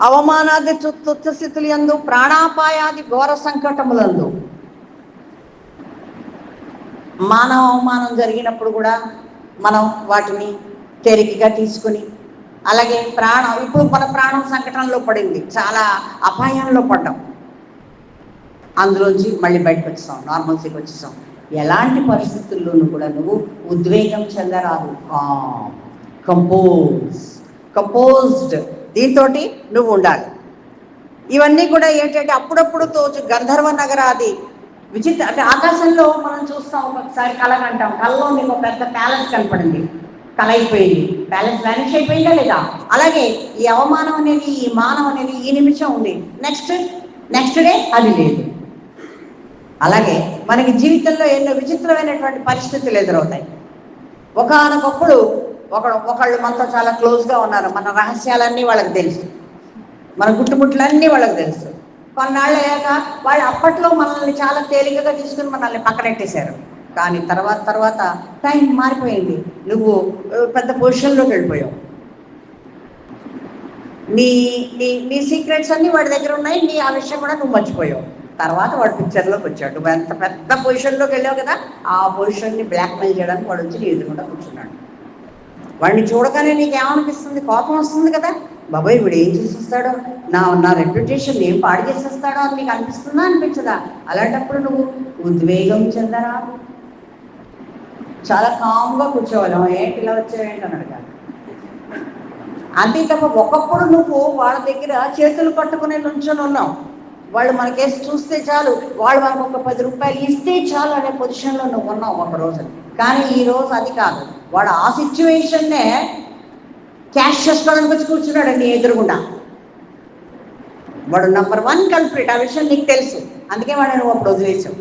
అవమానాది తుచ్చస్థితులు యందు ప్రాణాపాయాది ఘోర సంకటములందు మానవ అవమానం జరిగినప్పుడు కూడా మనం వాటిని తేలికగా తీసుకుని, అలాగే ఇప్పుడు మన ప్రాణం సంకటంలో పడింది, చాలా అపాయంలో పడ్డాం, అందులోంచి మళ్ళీ బయటకు వచ్చేసాం, నార్మల్సీకి వచ్చేసాం. ఎలాంటి పరిస్థితుల్లోనూ కూడా నువ్వు ఉద్వేగం చెందరాదు. కంపోజ్డ్ దీంతో నువ్వు ఉండాలి. ఇవన్నీ కూడా ఏంటంటే అప్పుడప్పుడు తోచు గంధర్వ నగరాది విచిత్ర, అంటే ఆకాశంలో మనం చూస్తాం, ఒక్కొక్కసారి కళగంటాం, కళలో నీకు ఒక పెద్ద ప్యాలెస్ కనపడింది, కళ అయిపోయింది, ప్యాలెస్ వ్యానిష్ అయిపోయిందా లేదా? అలాగే ఈ అవమానం అనేది, ఈ మానం అనేది ఈ నిమిషం ఉంది, నెక్స్ట్ డే అది లేదు. అలాగే మనకి జీవితంలో ఎన్నో విచిత్రమైనటువంటి పరిస్థితులు ఎదురవుతాయి. ఒకనొకప్పుడు ఒకళ్ళు మనతో చాలా క్లోజ్గా ఉన్నారు, మన రహస్యాలన్నీ వాళ్ళకి తెలుసు, మన గుట్టుముట్లన్నీ వాళ్ళకి తెలుసు. కొన్నాళ్ళు అయ్యాక వాళ్ళు అప్పట్లో మనల్ని చాలా తేలికగా తీసుకుని మనల్ని పక్కనెట్టేశారు. కానీ తర్వాత టైం మారిపోయింది, నువ్వు పెద్ద పొజిషన్లోకి వెళ్ళిపోయావు, నీ సీక్రెట్స్ అన్నీ వాడి దగ్గర ఉన్నాయి, ఆ విషయం కూడా నువ్వు మర్చిపోయావు. తర్వాత వాడు పిక్చర్లోకి వచ్చాడు, నువ్వు ఎంత పెద్ద పొజిషన్లోకి వెళ్ళావు కదా, ఆ పొజిషన్ని బ్లాక్మెయిల్ చేయడానికి వాడు వచ్చి నీ ఎదురుకుండా కూర్చున్నాడు. వాడిని చూడగానే నీకేమనిపిస్తుంది? కోపం వస్తుంది కదా, బాబాయ్ వీడు ఏం చేసేస్తాడో, నా రెప్యుటేషన్ ఏం పాడు చేసేస్తాడో అని నీకు అనిపిస్తుందా, అనిపించదా? అలాంటప్పుడు నువ్వు ఉద్వేగం చెందరా, చాలా కామ్గా కూర్చోవాలి. ఏంటి ఇలా వచ్చావేంటి అని అడగాలి. అంతే తప్ప ఒకప్పుడు నువ్వు వాళ్ళ దగ్గర చేతులు పట్టుకునే నుంచొని ఉన్నావు, వాళ్ళు మనకేసి చూస్తే చాలు, వాళ్ళు మనకు ఒక 10 రూపాయలు ఇస్తే చాలు అనే పొజిషన్లో నువ్వు ఉన్నావు ఒక రోజు. కానీ ఈరోజు అది కాదు, వాడు ఆ సిచ్యువేషన్నే క్యాష్ చేసుకోవడానికి వచ్చి కూర్చున్నాడు నీ ఎదురుగుండా. వాడు నెంబర్ 1 కల్ప్రిట్, ఆ విషయం నీకు తెలుసు, అందుకే వాడు నువ్వు అప్పుడు వదిలేసావు.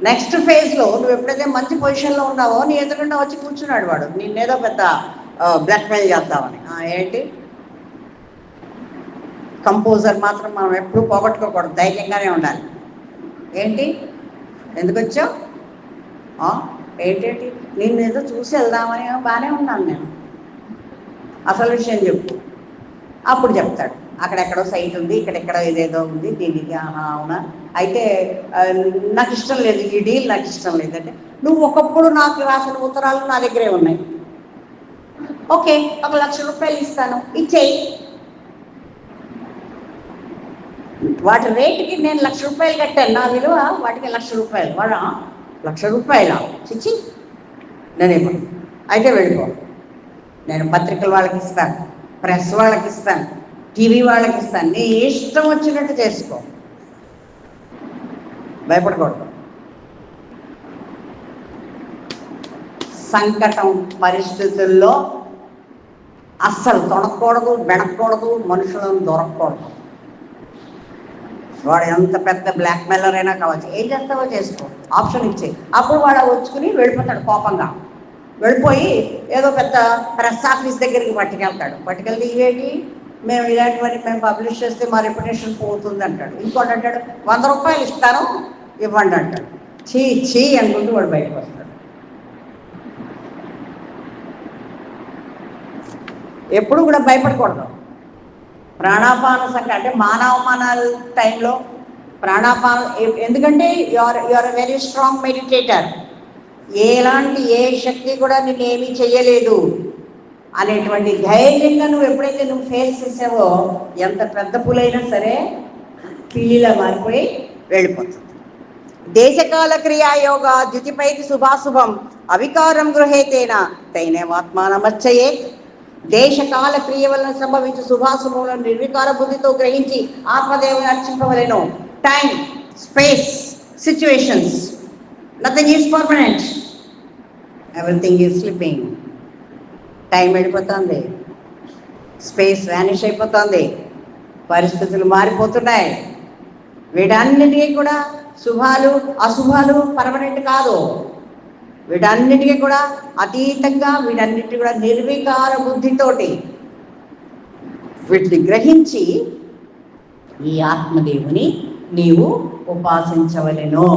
నెక్స్ట్ ఫేజ్లో నువ్వు ఎప్పుడైతే మంచి పొజిషన్లో ఉన్నావో నీ ఎదురుగుండా వచ్చి కూర్చున్నాడు వాడు, నేనేదో పెద్ద బ్లాక్మెయిల్ చేద్దామని. ఏంటి కంపోజర్ మాత్రం మనం ఎప్పుడూ పోగొట్టుకోకూడదు, ధైర్యంగానే ఉండాలి. ఏంటి ఎందుకు వచ్చావు, ఏంటేంటి నేను ఏదో చూసి వెళ్దామని, బాగానే ఉన్నాను నేను, అసలు విషయం చెప్పు. అప్పుడు చెప్తాడు, అక్కడెక్కడో సైట్ ఉంది, ఇక్కడెక్కడో ఇదేదో ఉంది, దీనికి అవునా, అయితే నాకు ఇష్టం లేదు, ఈ డీల్ నాకు ఇష్టం లేదంటే, నువ్వు ఒకప్పుడు నాకు రాసిన ఉత్తరాలు నా దగ్గరే ఉన్నాయి, ఓకే 1,00,000 రూపాయలు ఇస్తాను, ఇచ్చేయి. వాటి రేటుకి నేను 1,00,000 రూపాయలు కట్టాను, నా విలువ వాటికి 1,00,000 రూపాయలు. వాడు 1,00,000 రూపాయల చిచ్చి, నేనేమో అయితే వెళ్ళిపో, నేను పత్రికల వాళ్ళకి ఇస్తాను, ప్రెస్ వాళ్ళకి ఇస్తాను, టీవీ వాళ్ళకి ఇస్తాను, నీ ఇష్టం వచ్చినట్టు చేసుకో, భయపడకూడదు. సంకటం పరిస్థితుల్లో అస్సలు తొడకూడదు, బెనకూడదు, మనుషులను దొరకకూడదు. వాడు ఎంత పెద్ద బ్లాక్మెయిలర్ అయినా కావచ్చు, ఏం చేస్తావో చేసుకో, ఆప్షన్ ఇచ్చేయి. అప్పుడు వాడు వచ్చుకుని వెళ్ళిపోతాడు, కోపంగా వెళ్ళిపోయి ఏదో పెద్ద ప్రెస్ ఆఫీస్ దగ్గరికి పట్టుకెళ్తే ఇవేంటి, మేము ఇలాంటివన్నీ మేము పబ్లిష్ చేస్తే మా రెప్యుటేషన్ పోతుంది అంటాడు. ఇంకోటి అంటాడు 100 రూపాయలు ఇస్తాను ఇవ్వండి అంటాడు. చీ అనుకుంటూ వాడు బయటకు వస్తాడు. ఎప్పుడు కూడా భయపడకూడదు. ప్రాణాపాన సంఖ్య అంటే మానవమానాల టైంలో ప్రాణాపానం, ఎందుకంటే your a very strong meditator, ఏ శక్తి కూడా నిన్ను ఏమీ చెయ్యలేదు అనేటువంటి ధైర్యంగా నువ్వు ఎప్పుడైతే ఫేస్ చేసావో, ఎంత పెద్ద పులైనా సరే పిల్లిలా మారిపోయి వెళ్ళిపోతుంది. దేశకాల క్రియాయోగ ద్యుతిపైకి శుభాశుభం అవికారం గృహేతేన తైనేవాత్మానమర్చయే. దేశకాల క్రియ వలన సంభవించే శుభాశుభములను నిర్వికార బుద్ధితో గ్రహించి ఆత్మదేవుని అర్చింపవలెను. Time, space, situations, nothing is permanent, everything is slipping. Time వెళ్ళిపోతుంది, స్పేస్ వ్యానిష్ అయిపోతుంది, పరిస్థితులు మారిపోతున్నాయి. వీటన్నిటికీ కూడా శుభాలు అశుభాలు పర్మనెంట్ కాదు, వీటన్నిటికీ కూడా అతీతంగా, వీటన్నిటి కూడా నిర్వికార బుద్ధితోటి వీటిని గ్రహించి ఈ ఆత్మదేవుని నీవు ఉపాసించవలెను.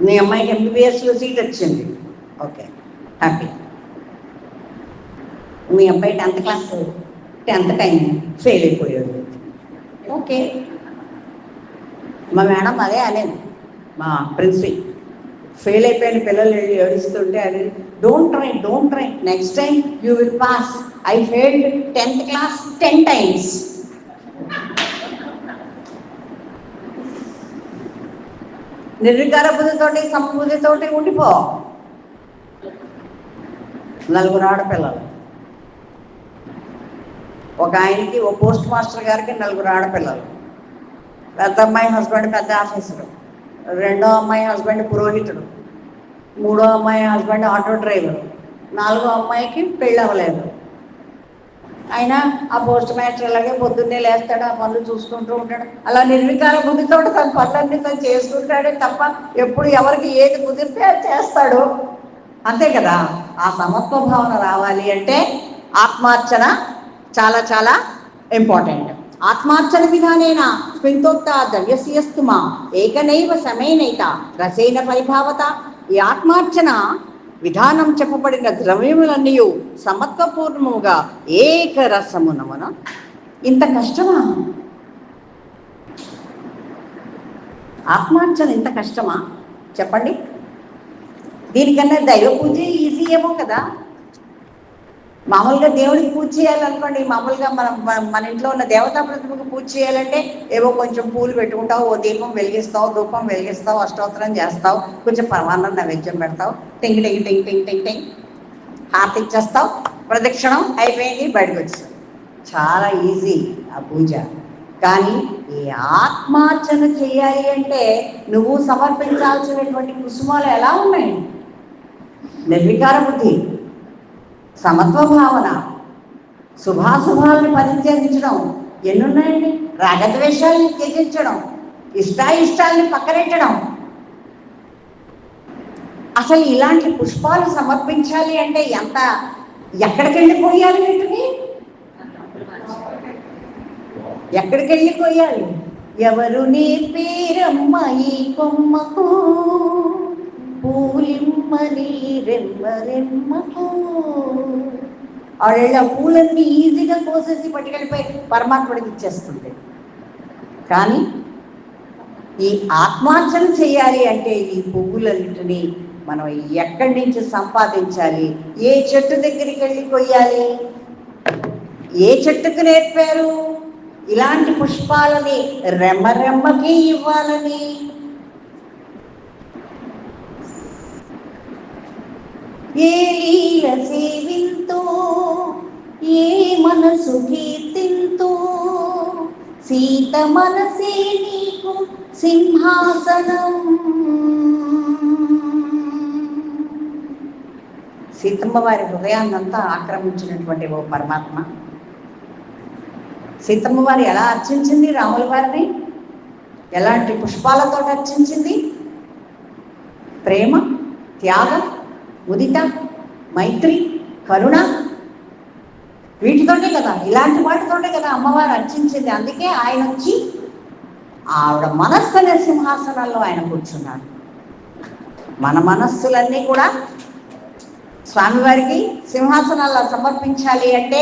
మీ అమ్మాయికి MBBSలో సీట్ వచ్చింది, ఓకే హ్యాపీ. మీ అబ్బాయి 10th class 10th time fail అయిపోయాడు. ఓకే, మా మేడం అదే అనేది, మా ప్రిన్సిపల్ ఫెయిల్ అయిపోయిన పిల్లలు ఏడుస్తుంటే అది don't try next time you will pass. I failed 10th class 10 times. నిర్వికార బుద్ధితోటి సమబుద్ధితోటి ఉండిపో. 4 ఆడపిల్లలు, ఒక ఆయనకి, ఓ పోస్ట్ మాస్టర్ గారికి 4 ఆడపిల్లలు. పెద్ద అమ్మాయి హస్బెండ్ పెద్ద ఆఫీసరు, రెండో అమ్మాయి హస్బెండ్ పురోహితుడు, మూడో అమ్మాయి హస్బెండ్ ఆటో డ్రైవరు, 4వ అమ్మాయికి పెళ్ళి అవ్వలేదు. అయినా ఆ పోస్ట్ మాస్టర్ అలాగే పొద్దున్నే లేస్తాడు, ఆ పనులు చూసుకుంటూ ఉంటాడు. అలా నిర్వికార బుద్ధితో తన పనులన్నీ తను చేసుకుంటాడే తప్ప ఎప్పుడు ఎవరికి ఏది కుదిరితే అది చేస్తాడు, అంతే కదా. ఆ సమత్వ భావన రావాలి అంటే ఆత్మార్చన చాలా చాలా ఇంపార్టెంట్. ఆత్మార్చన విధానేన స్పింతోక్త ద్రవ్యస్యస్తుమా ఏకనైవ సమేనైత రసేన పరిభావత. ఈ ఆత్మార్చన విధానం చెప్పబడిన ద్రవ్యములన్నీ సమత్వపూర్ణముగా ఏకరసమునమున. ఇంత కష్టమా ఆత్మార్చన? ఇంత కష్టమా చెప్పండి? దీనికన్నా దైవ పూజ ఈజీ ఏమో కదా. మామూలుగా దేవుడికి పూజ చేయాలనుకోండి, మామూలుగా మన ఇంట్లో ఉన్న దేవతా ప్రతిమకు పూజ చేయాలంటే ఏవో కొంచెం పూలు పెట్టుకుంటావు, ఓ దీపం వెలిగిస్తావు, ధూపం వెలిగిస్తావు, అష్టోత్తరం చేస్తావు, కొంచెం పరమాన్నం నైవేద్యం పెడతావు, టింగ్ టింగ్ టింగ్ టింగ్ టింగ్ టింగ్ హారతి ఇచ్చేస్తావు, ప్రదక్షిణం అయిపోయింది, బయటకు వచ్చేస్తావు. చాలా ఈజీ ఆ పూజ. కానీ ఈ ఆత్మార్చన చేయాలి అంటే నువ్వు సమర్పించాల్సినటువంటి కుసుమాలు ఎలా ఉన్నాయి? నిర్వికార బుద్ధి, సమత్వ భావన, శుభాశుభాలను పరిత్యజించడం. ఎన్నున్నాయండి? రాగద్వేషాలను త్యజించడం, ఇష్టాయిష్టాలని పక్కనెట్టడం. అసలు ఇలాంటి పుష్పాలు సమర్పించాలి అంటే ఎక్కడికి వెళ్ళిపోయాలి? వీటిని ఎక్కడికి వెళ్ళిపోయాలి? ఎవరు నేర్పేరమ్మ ఈ కొమ్మకు పూలిమ్మని రెమ్మరెమ్మకు. ఆవిడ పూలన్నీ ఈజీగా కోసేసి పట్టుకెళ్ళిపోయి పరమాత్ముడికి ఇచ్చేస్తుంది. కానీ ఈ ఆత్మార్చన చేయాలి అంటే ఈ పువ్వులన్నిటినీ మనం ఎక్కడి నుంచి సంపాదించాలి? ఏ చెట్టు దగ్గరికి వెళ్ళి కొయ్యాలి? ఏ చెట్టుకు నేర్పారు ఇలాంటి పుష్పాలని రెమ్మరెమ్మకి ఇవ్వాలని? ఏ లీల సేవింతో ఏ మనసు కీర్తింతో సీత మనసే నీకు సింహాసనం. సీతమ్మ వారి హృదయాన్నంతా ఆక్రమించినటువంటి ఓ పరమాత్మ. సీతమ్మ వారు ఎలా అర్చించింది రాముల వారిని? ఎలాంటి పుష్పాలతో అర్చించింది? ప్రేమ, త్యాగం, ముదిత, మైత్రి, కరుణ, వీటితోనే కదా, ఇలాంటి వాటితోనే కదా అమ్మవారు అర్చించింది. అందుకే ఆయన వచ్చి ఆవిడ మనస్సు అనే సింహాసనాల్లో ఆయన కూర్చున్నాడు. మన మనస్సులన్నీ కూడా స్వామివారికి సింహాసనాల్లో సమర్పించాలి అంటే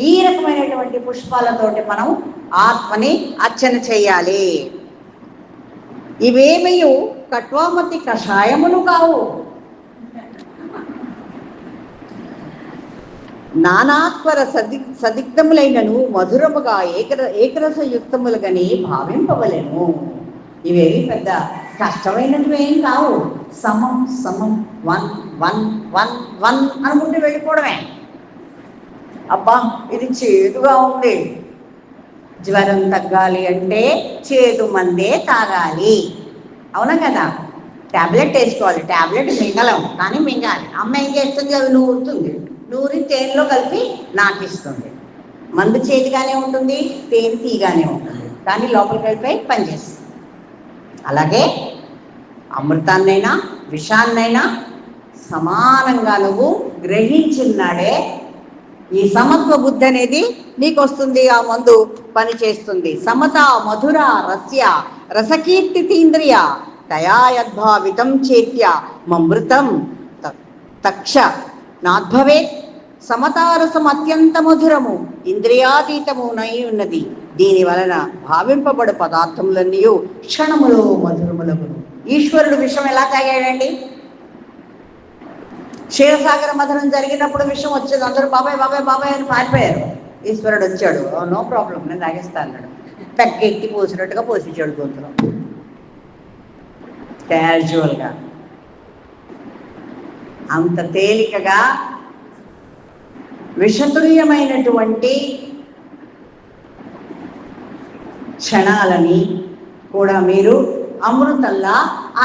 ఈ రకమైనటువంటి పుష్పాలతోటి మనం ఆత్మని అర్చన చేయాలి. ఇవేమీ కట్వామతి కషాయములు కావు, నానాత్వర సదిగ్ధములైనను మధురముగా ఏకరసయుక్తములుగాని భావింపవలేము. ఇవేవి పెద్ద కష్టమైనవి ఏం కావు. సమం సమం 1 1 1 1 అనుకుంటూ వెళ్ళిపోవడమే. అబ్బా ఇది చేదుగా ఉంది, జ్వరం తగ్గాలి అంటే చేదు మందే తాగాలి, అవునా కదా? ట్యాబ్లెట్ వేసుకోవాలి, ట్యాబ్లెట్ మింగలం కానీ మింగాలి. అమ్మ ఏం చేస్తుంది? అది నూరుతుంది, నూరి తేనెలో కలిపి నాకిస్తుంది. మందు చేతిగానే ఉంటుంది, తేనె తీగానే ఉంటుంది, కానీ లోపలికి వెళ్ళిపోయి పనిచేస్తుంది. అలాగే అమృతాన్నైనా విషాన్నైనా సమానంగా నువ్వు గ్రహించినాడే ఈ సమత్వ బుద్ధి అనేది నీకు వస్తుంది. ఆ మందు పని చేస్తుంది. సమత మధుర రస్య రసకీర్తితీంద్రియ దయాయద్భావితం చేత్య మమృతం తక్ష నాద్భవేత్ సమతారసం అత్యంత మధురము, ఇంద్రియాతీతమునై ఉన్నది. దీని వలన భావింపబడు పదార్థములన్నీ క్షణములో మధురములగును. ఈశ్వరుడు విషం ఎలా తాగాడండి? క్షీరసాగర మథనం జరిగినప్పుడు విషయం వచ్చేది, అందరూ బాబాయ్ బాబాయ్ బాబాయ్ అని పారిపోయారు. ఈశ్వరుడు వచ్చాడు, నో ప్రాబ్లం, నేను తాగేస్తా అన్నాడు. పెక్కెత్తి పోసినట్టుగా పోసిచ్చాడు గొంతులో, క్యాజువల్గా. అంత తేలికగా విషతుల్యమైనటువంటి క్షణాలని కూడా మీరు అమృతంలా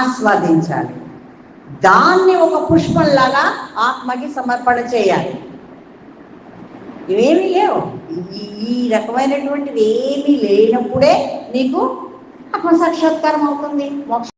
ఆస్వాదించాలి. దాన్ని ఒక పుష్పంలాగా ఆత్మకి సమర్పణ చేయాలి. ఇవేమీ లేవు, ఈ రకమైనటువంటిది ఏమీ లేనప్పుడే నీకు ఆత్మసాక్షాత్కారం అవుతుంది, మోక్షం